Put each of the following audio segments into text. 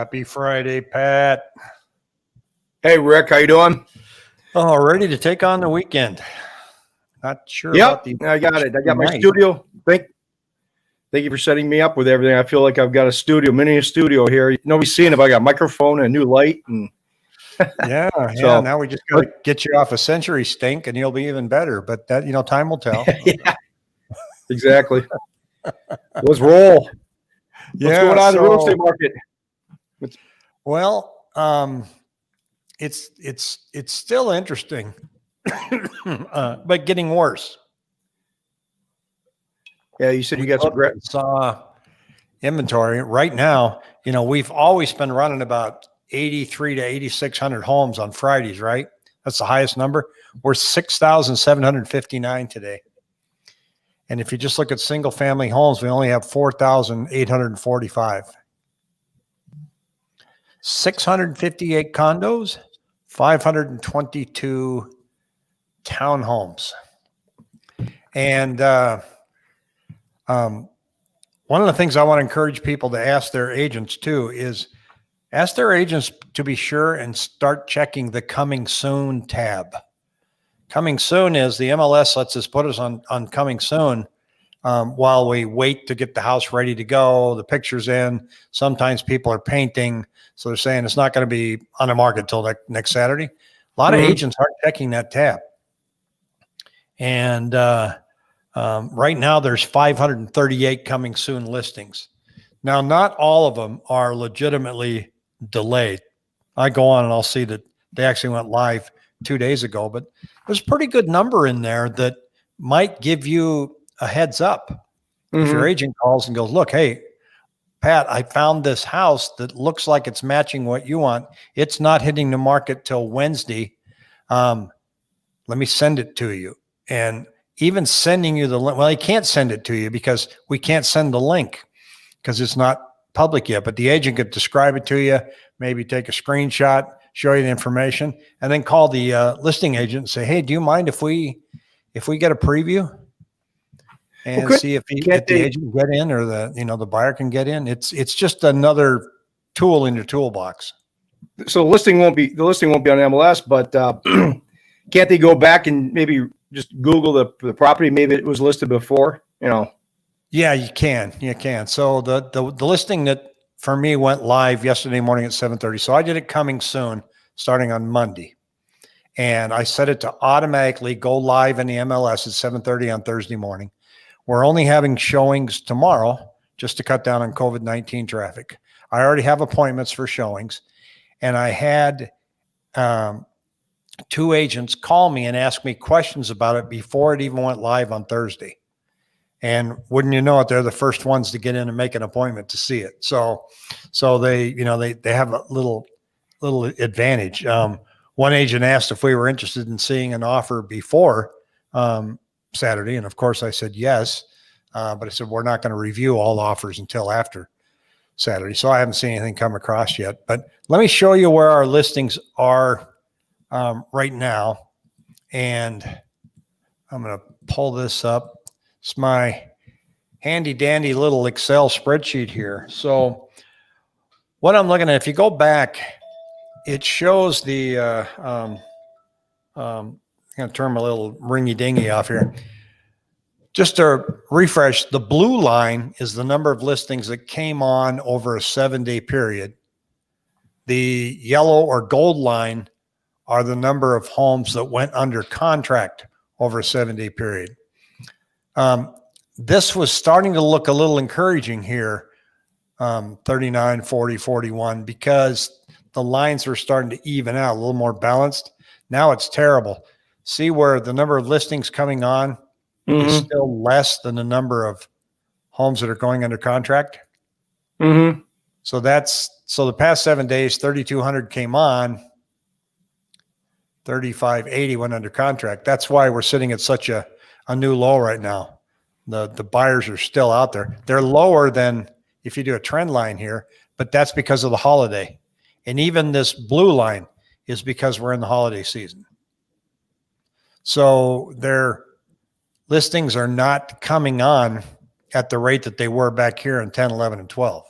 Happy Friday, Pat. Hey, Rick, how you doing? Oh, ready to take on the weekend. Not sure about the. I got it. I got my tonight. studio. Thank you for setting me up with everything. I feel like I've got a studio, mini studio here. Nobody's seeing it, but I got a microphone and a new light. And Yeah. So- Now we just got to get you off a century stink, and you'll be even better. But that, time will tell. yeah, exactly. Let's roll. What's going on in the real estate market? Well, it's still interesting, but getting worse. Yeah, you said you got some great. Saw inventory right now. We've always been running about 83 to 8,600 homes on Fridays, right? That's the highest number. We're 6,759 today. And if you just look at single family homes, we only have 4,845. 658 condos, 522 townhomes. And one of the things I want to encourage people to ask their agents too is ask their agents to be sure and start checking the coming soon tab. Coming soon is the MLS lets us put us on coming soon while we wait to get the house ready to go, the pictures in. Sometimes people are painting, so they're saying it's not going to be on the market till next Saturday. A lot of agents aren't checking that tab. And right now there's 538 coming soon listings. Now, not all of them are legitimately delayed. I go on and I'll see that they actually went live 2 days ago, but there's a pretty good number in there that might give you a heads up. If your agent calls and goes, look, hey, Pat, I found this house that looks like it's matching what you want. It's not hitting the market till Wednesday. Let me send it to you. And even sending you the link, well, he can't send it to you because we can't send the link because it's not public yet, but the agent could describe it to you, maybe take a screenshot, show you the information, and then call the listing agent and say, hey, do you mind if we get a preview and see if the agent can get in or the buyer can get in? It's just another tool in your toolbox. So the listing won't be on MLS, but can't they go back and maybe just Google the property? Maybe it was listed before, Yeah, you can. So the listing that for me went live yesterday morning at 7:30. So I did it coming soon, starting on Monday. And I set it to automatically go live in the MLS at 7:30 on Thursday morning. We're only having showings tomorrow just to cut down on COVID-19 traffic. I already have appointments for showings. And I had 2 agents call me and ask me questions about it before it even went live on Thursday. And wouldn't you know it, they're the first ones to get in and make an appointment to see it. So they, they have a little advantage. One agent asked if we were interested in seeing an offer before Saturday. And of course I said yes. But I said, we're not going to review all offers until after Saturday. So I haven't seen anything come across yet, but let me show you where our listings are right now. And I'm going to pull this up. It's my handy dandy little Excel spreadsheet here. So what I'm looking at, if you go back, it shows the, I'm going to turn my little ringy dingy off here. Just to refresh, the blue line is the number of listings that came on over a 7-day period. The yellow or gold line are the number of homes that went under contract over a 7-day period. This was starting to look a little encouraging here, 39, 40, 41, because the lines were starting to even out, a little more balanced. Now it's terrible. See where the number of listings coming on is still less than the number of homes that are going under contract. So the past 7 days, 3,200 came on, 3,580 went under contract. That's why we're sitting at such a new low right now. The buyers are still out there. They're lower than if you do a trend line here, but that's because of the holiday. And even this blue line is because we're in the holiday season. So their listings are not coming on at the rate that they were back here in 10, 11, and 12.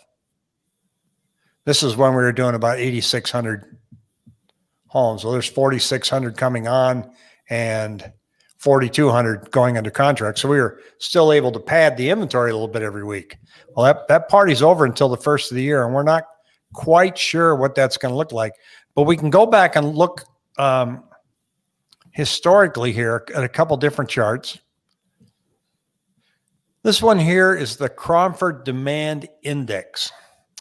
This is when we were doing about 8,600 homes. So there's 4,600 coming on and 4,200 going under contract. So we were still able to pad the inventory a little bit every week. Well, that party's over until the first of the year, and we're not quite sure what that's going to look like. But we can go back and look historically here at a couple different charts. This one here is the Cromford Demand Index.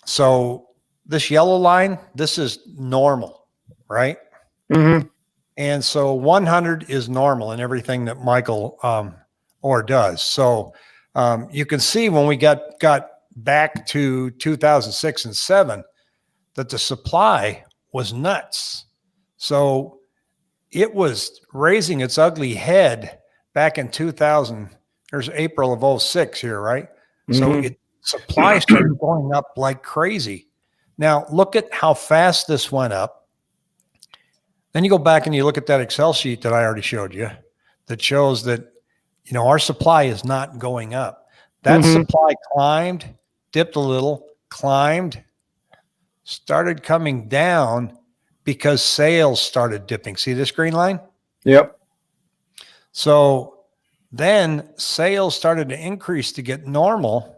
So this yellow line, this is normal, right? Mm-hmm. And so 100 is normal in everything that Michael Orr does. So you can see when we got back to 2006 and 7 that the supply was nuts. So it was raising its ugly head back in 2000. There's April of 06 here, right? Mm-hmm. So supply started going up like crazy. Now look at how fast this went up. Then you go back and you look at that Excel sheet that I already showed you that shows that, you know, our supply is not going up. That Mm-hmm. supply climbed, dipped a little, climbed, started coming down because sales started dipping. See this green line? Yep. So then sales started to increase to get normal.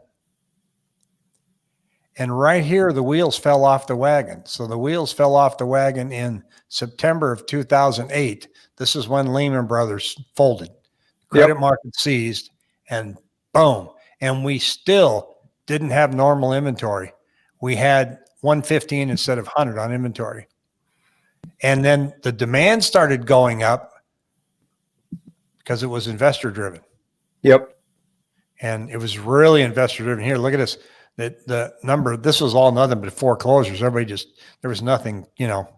And right here, the wheels fell off the wagon. So the wheels fell off the wagon in September of 2008. This is when Lehman Brothers folded. Credit market seized, and boom. And we still didn't have normal inventory. We had 115 instead of 100 on inventory. And then the demand started going up because it was investor driven. Yep. And it was really investor driven. Here, look at this. The number, this was all nothing but foreclosures. Everybody there was nothing, you know,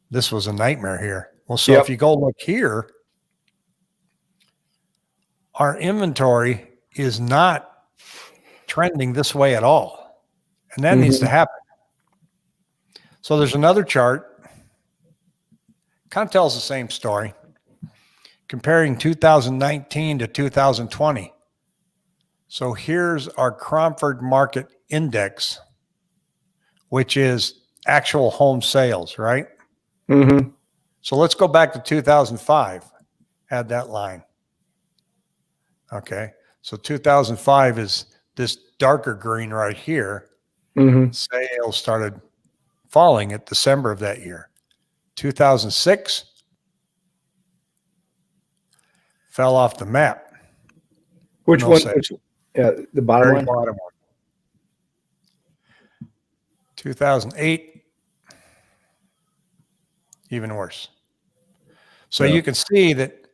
this was a nightmare here. Well, so if you go look here, our inventory is not trending this way at all. And that needs to happen. So there's another chart, kind of tells the same story, comparing 2019 to 2020. So here's our Cromford Market Index, which is actual home sales, right? Mm-hmm. So let's go back to 2005. Add that line. Okay. So 2005 is this darker green right here. Mm-hmm. Sales started falling at December of that year. 2006 fell off the map. Which No one? sales. The bottom Very one? bottom one. 2008, even worse. So you can see that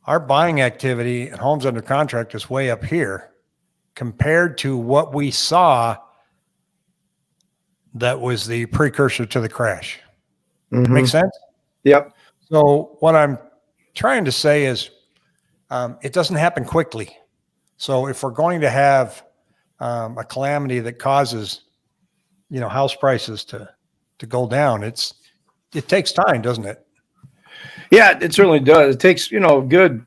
our buying activity and homes under contract is way up here compared to what we saw that was the precursor to the crash. Mm-hmm. Make sense? Yep. So what I'm trying to say is it doesn't happen quickly. So if we're going to have a calamity that causes, you know, house prices to go down, it takes time, doesn't it? Yeah, it certainly does. It takes, you know, a good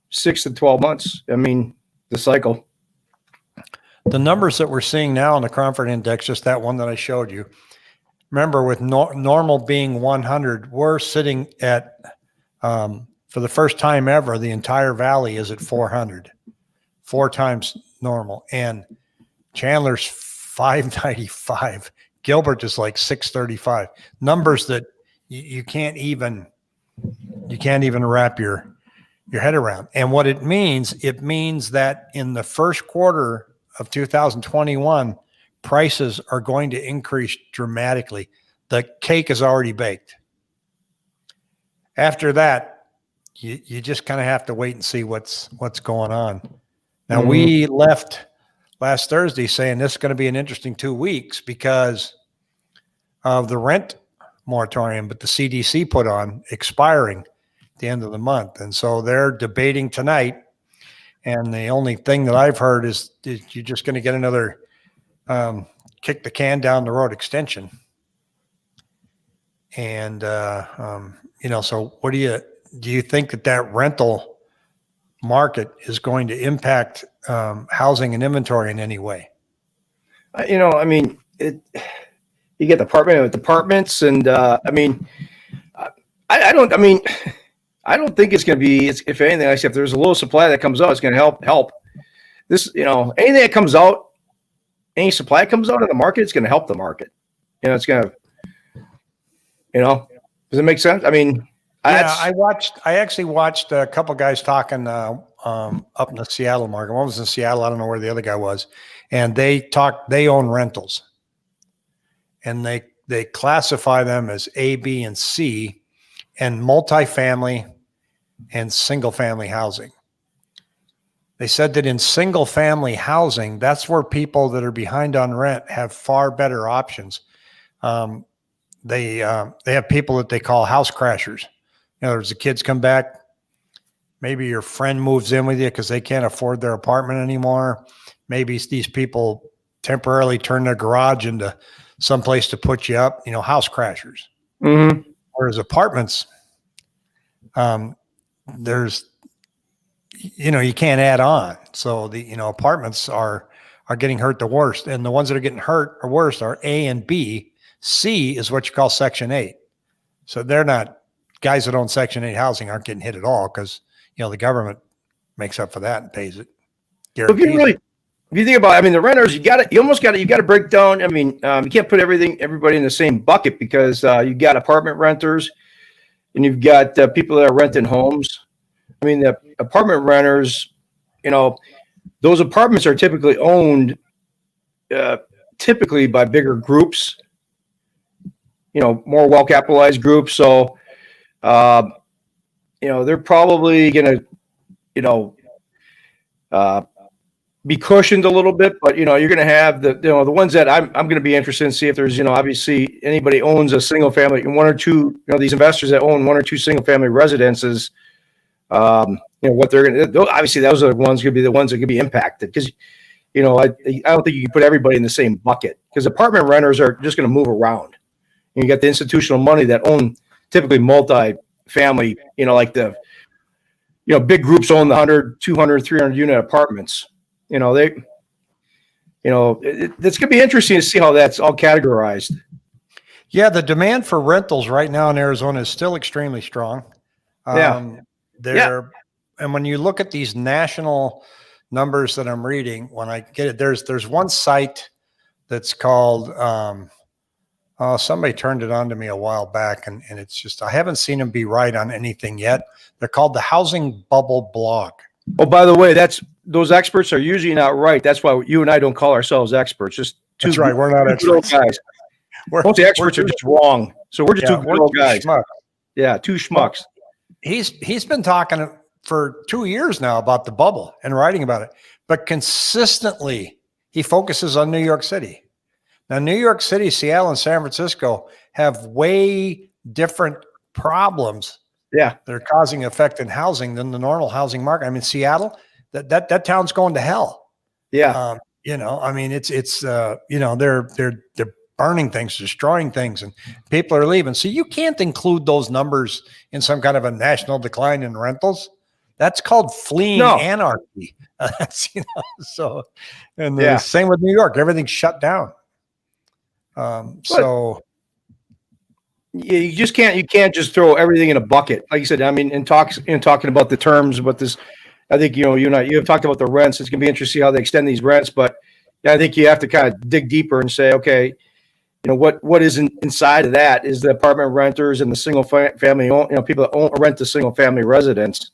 6 to 12 months. I mean, the cycle. The numbers that we're seeing now on the Cromford Index, just that one that I showed you, remember with normal being 100, we're sitting at, for the first time ever, the entire valley is at 400, 4 times normal. And Chandler's 595. Gilbert is like 635. Numbers that you can't even wrap your head around. And what it means that in the first quarter of 2021, prices are going to increase dramatically. The cake is already baked. After that, you just kind of have to wait and see what's going on. Now, we left last Thursday saying this is going to be an interesting 2 weeks because of the rent moratorium, but the CDC put on expiring at the end of the month. And so they're debating tonight. And the only thing that I've heard is you're just going to get another kick the can down the road extension. And, you know, so what do you think that rental market is going to impact housing and inventory in any way? You know, I mean, you get the apartment with apartments, and I mean, I don't. I mean, I don't think it's going to be. If anything, like I said, if there's a little supply that comes out, it's going to help. This, anything that comes out, any supply that comes out in the market, it's going to help the market. It's going to, does it make sense? I mean, yeah, I actually watched a couple guys talking up in the Seattle market. One was in Seattle. I don't know where the other guy was. And they own rentals. And they classify them as A, B, and C, and multifamily and single family housing. They said that in single family housing, that's where people that are behind on rent have far better options. They have people that they call house crashers. There's the kids come back. Maybe your friend moves in with you because they can't afford their apartment anymore. Maybe these people temporarily turn their garage into someplace to put you up, house crashers. Mm-hmm. Whereas apartments, there's, you can't add on. So the, apartments are getting hurt the worst. And the ones that are getting hurt or worse are A and B. C is what you call Section 8. So they're not, guys that own Section 8 housing aren't getting hit at all because, the government makes up for that and pays it. If you think about it, I mean, the renters, you got to break down. I mean, you can't put everybody in the same bucket because you've got apartment renters and you've got people that are renting homes. I mean, the apartment renters, those apartments are typically owned by bigger groups, more well-capitalized groups. So, they're probably going to, be cushioned a little bit, but you're going to have the ones that I'm going to be interested in, see if there's obviously anybody owns a single family, one or two, these investors that own one or two single family residences, what they're going to, obviously those are the ones going to be the ones that could be impacted because I don't think you can put everybody in the same bucket because apartment renters are just going to move around. And you got the institutional money that own typically multi-family, like the big groups own the 100, 200, 300 unit apartments. It's going to be interesting to see how that's all categorized. Yeah, the demand for rentals right now in Arizona is still extremely strong. And when you look at these national numbers that I'm reading, when I get it, there's one site that's called, somebody turned it on to me a while back, and it's just, I haven't seen them be right on anything yet. They're called the Housing Bubble Blog. Oh, by the way, those experts are usually not right. That's why you and I don't call ourselves experts. Just that's right. We're not experts. Guys. Most of the experts are just wrong. So we're just two good old guys. Schmucks. Yeah, two schmucks. He's been talking for 2 years now about the bubble and writing about it, but consistently he focuses on New York City. Now, New York City, Seattle, and San Francisco have way different problems. Yeah, they're causing effect in housing than the normal housing market. I mean, Seattle, that town's going to hell. Yeah, I mean, it's they're burning things, destroying things, and people are leaving. So you can't include those numbers in some kind of a national decline in rentals. That's called fleeing anarchy. That's so, and the same with New York. Everything's shut down. So. Yeah, you can't just throw everything in a bucket. Like you said, I mean, in talking about the terms, about this, I think, you and I, you have talked about the rents. It's going to be interesting to see how they extend these rents, but I think you have to kind of dig deeper and say, okay, what is inside of that is the apartment renters and the single family, people that rent the single family residence.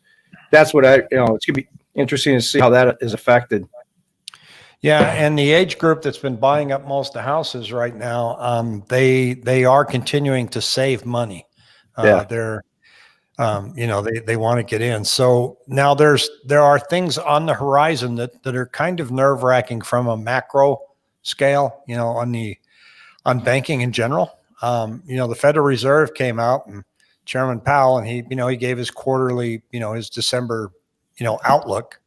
That's what it's going to be interesting to see how that is affected. Yeah, and the age group that's been buying up most of the houses right now, they are continuing to save money. They're, they want to get in. So now there are things on the horizon that are kind of nerve wracking from a macro scale. On banking in general. The Federal Reserve came out and Chairman Powell, and he gave his quarterly, his December, outlook,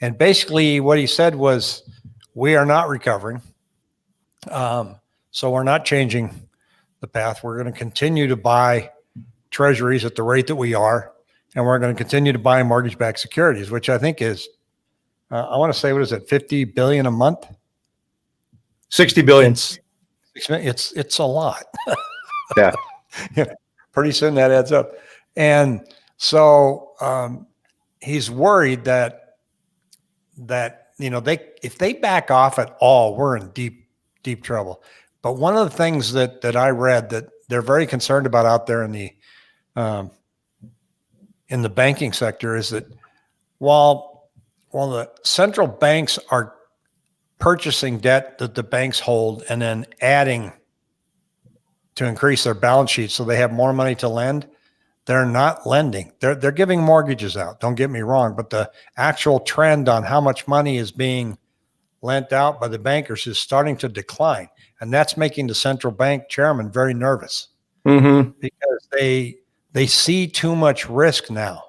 and basically what he said was, we are not recovering. So we're not changing the path. We're going to continue to buy treasuries at the rate that we are, and we're going to continue to buy mortgage-backed securities, which I think is, I want to say, what is it, 50 billion a month? 60 billion. It's a lot. Yeah. Pretty soon that adds up. And so he's worried that if they back off at all, we're in deep trouble. But one of the things that I read that they're very concerned about out there in the banking sector is that while the central banks are purchasing debt that the banks hold and then adding to increase their balance sheet so they have more money to lend, they're not lending. They're giving mortgages out. Don't get me wrong, but the actual trend on how much money is being lent out by the bankers is starting to decline. And that's making the central bank chairman very nervous because they see too much risk now.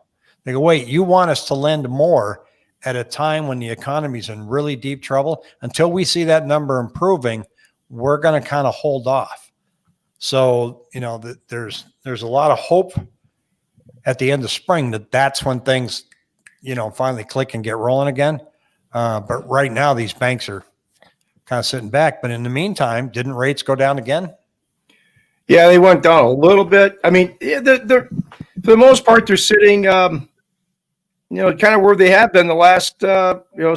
They go, wait, you want us to lend more at a time when the economy's in really deep trouble? Until we see that number improving, we're going to kind of hold off. So, there's a lot of hope at the end of spring that's when things, finally click and get rolling again. But right now, these banks are kind of sitting back. But in the meantime, didn't rates go down again? Yeah, they went down a little bit. I mean, they're for the most part, they're sitting, kind of where they have been the last,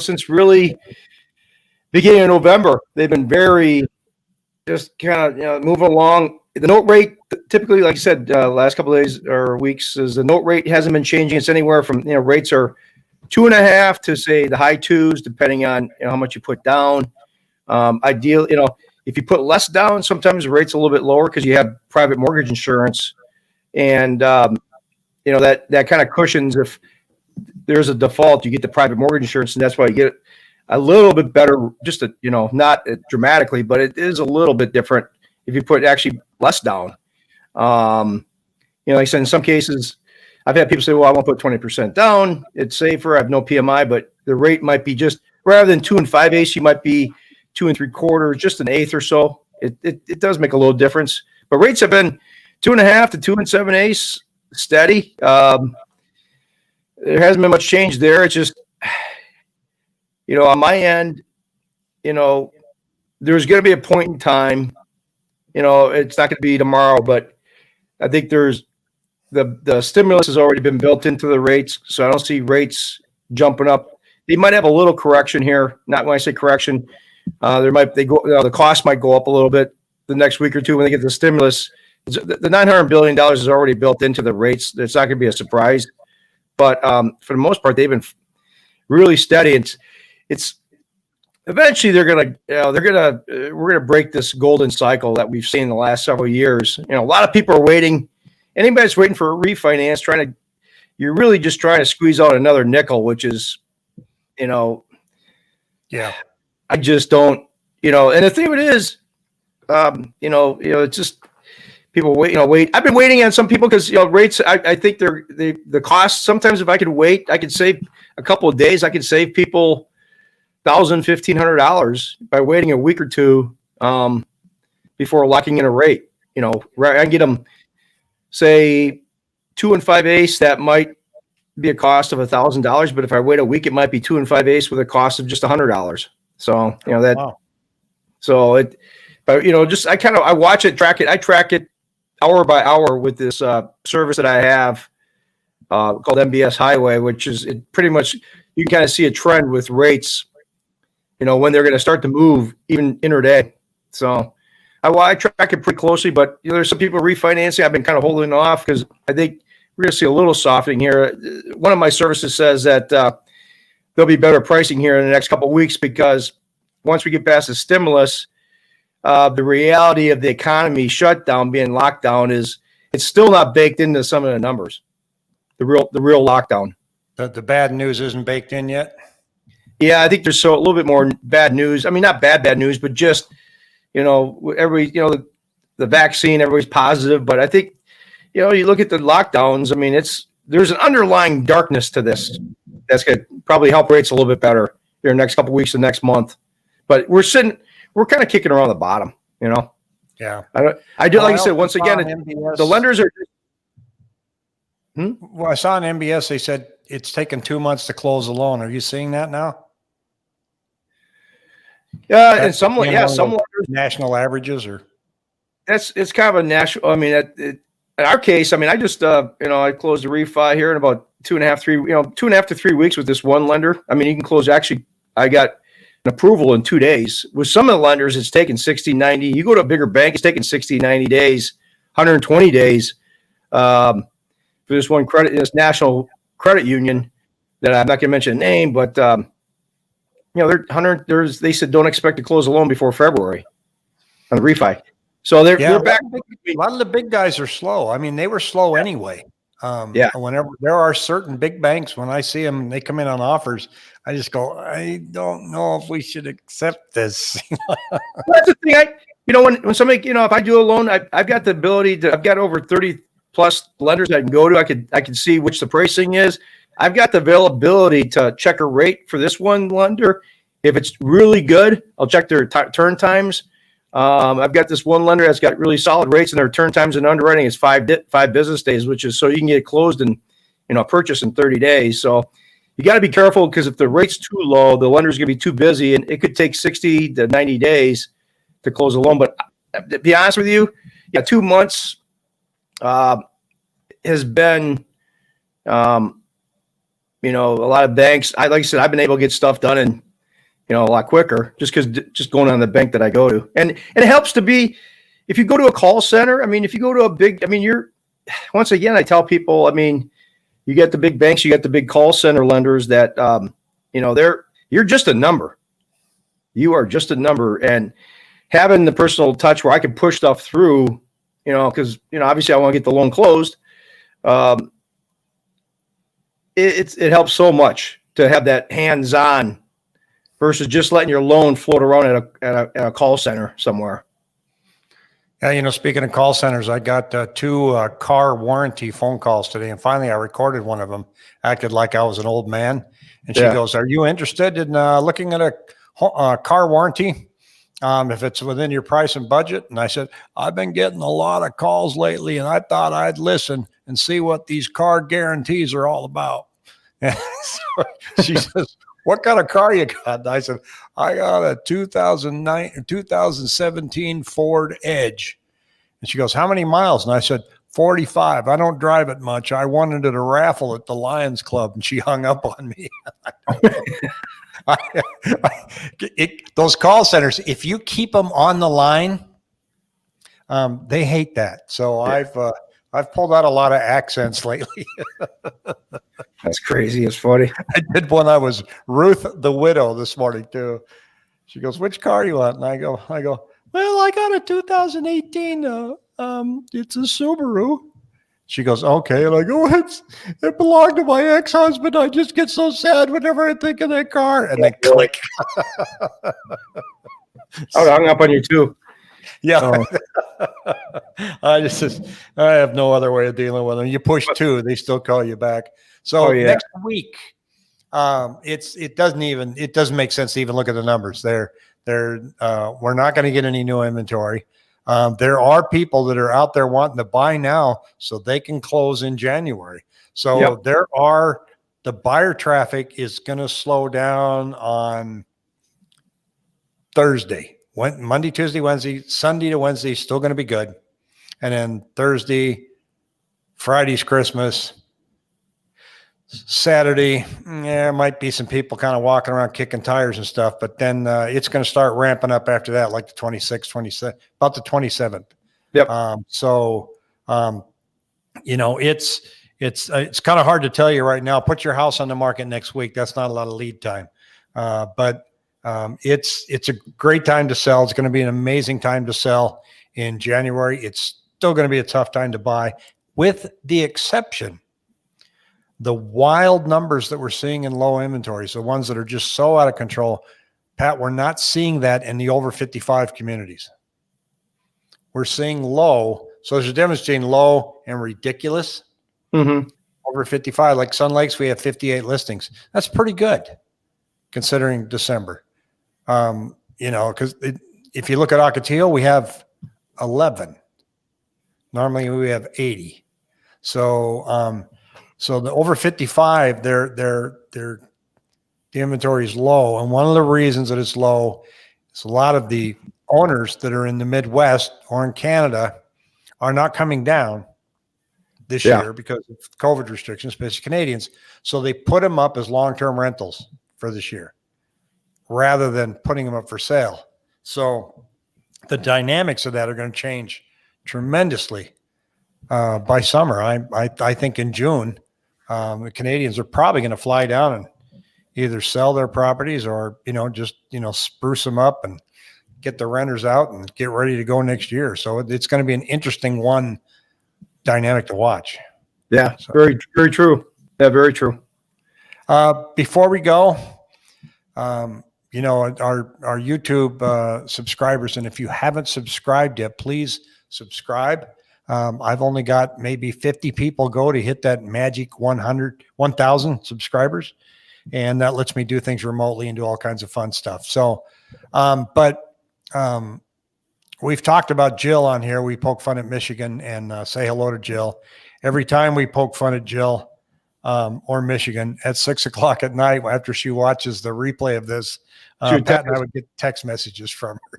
since really beginning of November. They've been very just kind of, moving along. The note rate, typically, like I said, last couple of days or weeks, is the note rate hasn't been changing. It's anywhere from, rates are 2.5 to say the high twos, depending on how much you put down. Ideal, if you put less down, sometimes the rate's a little bit lower because you have private mortgage insurance, and that kind of cushions if there's a default. You get the private mortgage insurance, and that's why you get a little bit better. Just not dramatically, but it is a little bit different if you put actually less down. Like I said, in some cases, I've had people say, well, I won't put 20% down. It's safer. I have no PMI, but the rate might be just, rather than 2 5/8, you might be 2 3/4, just an eighth or so. It does make a little difference, but rates have been 2.5 to 2 7/8 steady. There hasn't been much change there. It's just, on my end, there's going to be a point in time, it's not going to be tomorrow, but I think there's the stimulus has already been built into the rates. So I don't see rates jumping up. They might have a little correction here. Not when I say correction, the cost might go up a little bit the next week or two when they get the stimulus. The $900 billion is already built into the rates. It's not going to be a surprise, but for the most part, they've been really steady. It's eventually we're gonna break this golden cycle that we've seen in the last several years. A lot of people are waiting. Anybody that's waiting for a refinance, you're really just trying to squeeze out another nickel, which is, yeah. I just don't, and the thing of it is, it's just people wait. I've been waiting on some people because, rates, I think the cost, sometimes if I could wait, I could save a couple of days. I could save people $1,000, $1,500 by waiting a week or two before locking in a rate. I can get them, say 2 5/8, that might be a cost of $1,000, but if I wait a week, it might be 2 5/8 with a cost of just $100. So Wow. So I watch it, track it. I track it hour by hour with this service that I have called MBS Highway, which is pretty much, you can kind of see a trend with rates, when they're going to start to move even intraday. So I track it pretty closely, but there's some people refinancing. I've been kind of holding off because I think we're going to see a little softening here. One of my services says that there'll be better pricing here in the next couple of weeks because once we get past the stimulus, the reality of the economy shutdown, being locked down, it's still not baked into some of the numbers. The real lockdown. The bad news isn't baked in yet. Yeah, I think there's a little bit more bad news. I mean, not bad news, but just everybody, the vaccine, everybody's positive, but I think you look at the lockdowns. I mean, there's an underlying darkness to this that's going to probably help rates a little bit better here in the next couple of weeks, the next month. But we're kind of kicking around the bottom, Yeah. Like I said, once again, the lenders are. Well, I saw on MBS, they said it's taken 2 months to close a loan. Are you seeing that now? Yeah, and That's some, being yeah, one of some those lenders, national averages, or it's kind of a national. I mean, in our case, I mean, I just I closed a refi here in about 2.5 to 3 weeks with this one lender. I mean, you can close. Actually, I got an approval in 2 days. With some of the lenders, it's taken 60, 90. You go to a bigger bank, it's taking 60, 90 days, 120 days. For this national credit union that I'm not going to mention the name, but they said don't expect to close a loan before February on the refi. So yeah, they're back. a lot of the big guys are slow. I mean, they were slow anyway. Yeah. Whenever there are certain big banks, when I see them, they come in on offers, I just go, I don't know if we should accept this. That's the thing. When somebody, if I do a loan, I've got the ability I've got over 30 plus lenders I can go to. I can see which the pricing is. I've got the availability to check a rate for this one lender. If it's really good, I'll check their turn times. I've got this one lender that's got really solid rates, and their turn times and underwriting is 5 business days, which is so you can get it closed and purchase in 30 days. So you got to be careful, because if the rate's too low, the lender's going to be too busy, and it could take 60 to 90 days to close a loan. But to be honest with you, 2 months has been, a lot of banks. Like I said, I've been able to get stuff done in, a lot quicker, just going on the bank that I go to. And it helps to be, if you go to a call center, I mean, if you go to a big, I mean, once again, I tell people, I mean, you get the big banks, you get the big call center lenders that, you're just a number. You are just a number. And having the personal touch where I can push stuff through, because, obviously I want to get the loan closed. It helps so much to have that hands-on versus just letting your loan float around at a call center somewhere. Yeah, speaking of call centers, I got 2 car warranty phone calls today, and finally I recorded one of them. Acted like I was an old man, and she goes, "Are you interested in looking at a car warranty? If it's within your price and budget?" And I said, "I've been getting a lot of calls lately, and I thought I'd listen and see what these car guarantees are all about." And so she says, "What kind of car you got?" And I said, "I got a 2017 Ford Edge." And she goes, "How many miles?" And I said, 45. I don't drive it much. I wanted it a raffle at the Lions Club. And she hung up on me. Those call centers, if you keep them on the line, they hate that. So I've pulled out a lot of accents lately. That's crazy. It's funny. I did one. I was Ruth the widow this morning too. She goes, "Which car you want?" And I go, "Well, I got a 2018. It's a Subaru." She goes, "Okay." And I go, "It belonged to my ex-husband. I just get so sad whenever I think of that car." And then click. I would have hung up on you too. Yeah. I have no other way of dealing with them. You push 2, they still call you back. So next week, it doesn't make sense to even look at the numbers. We're not going to get any new inventory. There are people that are out there wanting to buy now so they can close in January. So the buyer traffic is going to slow down on Thursday. Monday, Tuesday, Wednesday, Sunday to Wednesday, still going to be good. And then Thursday, Friday's Christmas. Saturday, there might be some people kind of walking around kicking tires and stuff, but then it's going to start ramping up after that, like the 26th, 27th, about the 27th. Yep. It's kind of hard to tell you right now. Put your house on the market next week. That's not a lot of lead time, but it's a great time to sell. It's going to be an amazing time to sell in January. It's still going to be a tough time to buy, with the exception the wild numbers that we're seeing in low inventories, the ones that are just so out of control. Pat, we're not seeing that in the over 55 communities. We're seeing low. So there's a difference between low and ridiculous. Mm-hmm. Over 55, like Sun Lakes, we have 58 listings. That's pretty good considering December. Because if you look at Ocotillo, we have 11. Normally we have 80. So the over 55, the inventory is low. And one of the reasons that it's low So a lot of the owners that are in the Midwest or in Canada are not coming down this year because of COVID restrictions, especially Canadians. So they put them up as long-term rentals for this year rather than putting them up for sale. So the dynamics of that are going to change tremendously by summer. I think in June, the Canadians are probably going to fly down and either sell their properties or, just, spruce them up and get the renters out and get ready to go next year. So it's going to be an interesting dynamic to watch. Yeah, so. Very, very true. Yeah, very true. Before we go, our YouTube subscribers, and if you haven't subscribed yet, please subscribe. I've only got maybe 50 people go to hit that magic 1,000 subscribers. And that lets me do things remotely and do all kinds of fun stuff. So, we've talked about Jill on here. We poke fun at Michigan and say hello to Jill. Every time we poke fun at Jill or Michigan at 6:00 at night after she watches the replay of this, Pat and I would get text messages from her.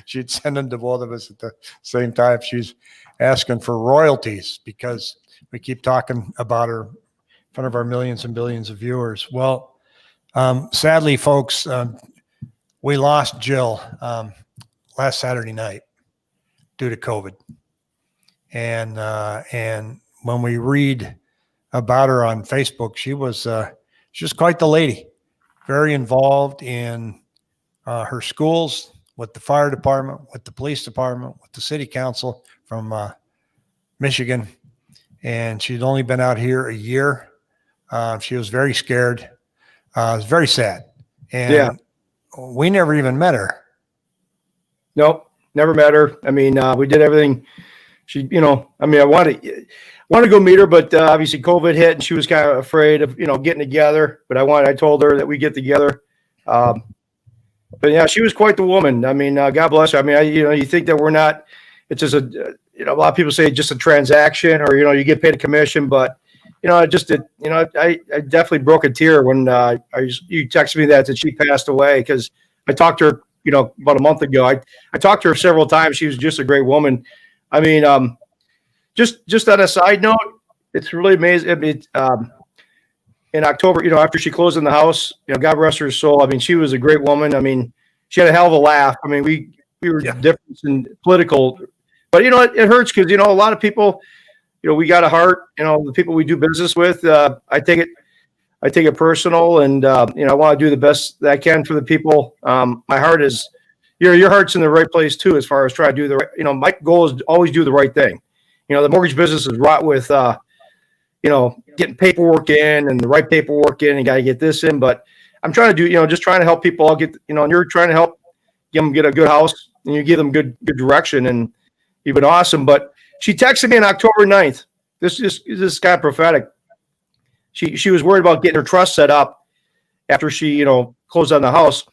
She'd send them to both of us at the same time. She's asking for royalties because we keep talking about her in front of our millions and billions of viewers. Well, sadly, folks, we lost Jill last Saturday night due to COVID. And when we read about her on Facebook, she was just quite the lady, very involved in her schools, with the fire department, with the police department, with the city council from Michigan. And she'd only been out here a year. She was very scared. It was very sad. And we never even met her. Nope, never met her. I mean, we did everything. She, I wanted to go meet her, but obviously COVID hit and she was kind of afraid of, getting together. But I told her that we get together. But yeah, she was quite the woman. I mean, God bless her. I mean, you think that we're not, it's just a lot of people say just a transaction or, you get paid a commission, but I definitely broke a tear when you texted me that she passed away because I talked to her, about a month ago. I talked to her several times. She was just a great woman. I mean, just on a side note, it's really amazing. I mean, in October, after she closed in the house, God rest her soul. I mean, she was a great woman. I mean, she had a hell of a laugh. I mean, we were different in political, but it hurts because a lot of people, we got a heart. The people we do business with, I take it personal, and I want to do the best that I can for the people. My heart is, your heart's in the right place too, as far as trying to do the right. My goal is to always do the right thing. The mortgage business is wrought with, getting paperwork in and the right paperwork in, and got to get this in. But I'm trying to do, just trying to help people all get, and you're trying to help them get a good house, and you give them good direction, and you've been awesome. But she texted me on October 9th. This is kind of prophetic. She was worried about getting her trust set up after she, closed on the house.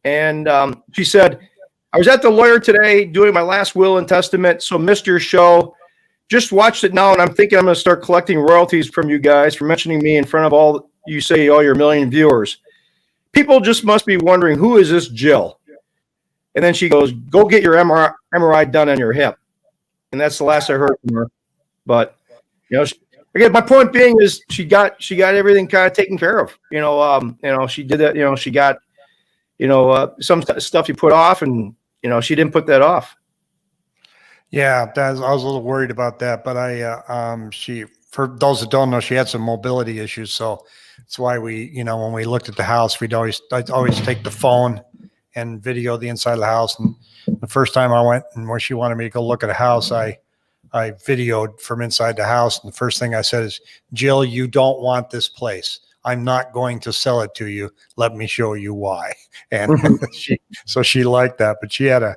And she said, I was at the lawyer today doing my last will and testament, so missed your show. Just watched it now, and I'm thinking I'm going to start collecting royalties from you guys for mentioning me in front of all your million viewers. People just must be wondering, who is this Jill? And then she goes, go get your MRI done on your hip. And that's the last I heard from her. But, again, my point being is she got everything kind of taken care of. She did that. She got, some stuff you put off, and, she didn't put that off. Yeah, I was a little worried about that, but for those that don't know, she had some mobility issues. So that's why we, when we looked at the house, I'd always take the phone and video the inside of the house. And the first time I went and where she wanted me to go look at a house, I videoed from inside the house. And the first thing I said is, Jill, you don't want this place. I'm not going to sell it to you. Let me show you why. And she liked that, but she had a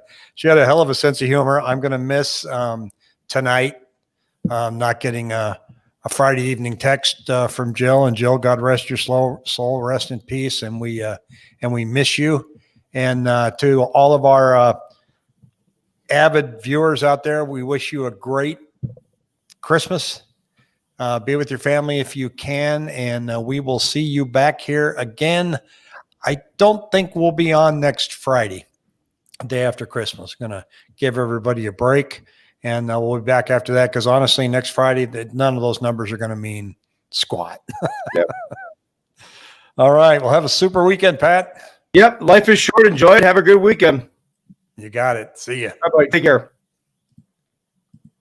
hell of a sense of humor. I'm going to miss tonight, not getting a Friday evening text from Jill. And Jill, God rest your soul, rest in peace. And we miss you. And to all of our avid viewers out there, we wish you a great Christmas. Be with your family if you can, and we will see you back here again. I don't think we'll be on next Friday. day after Christmas. Going to give everybody a break, and we'll be back after that. Because honestly, next Friday, none of those numbers are going to mean squat. Yep. All right. Well, have a super weekend, Pat. Yep. Life is short. Enjoy it. Have a good weekend. You got it. See ya. Bye-bye. Take care.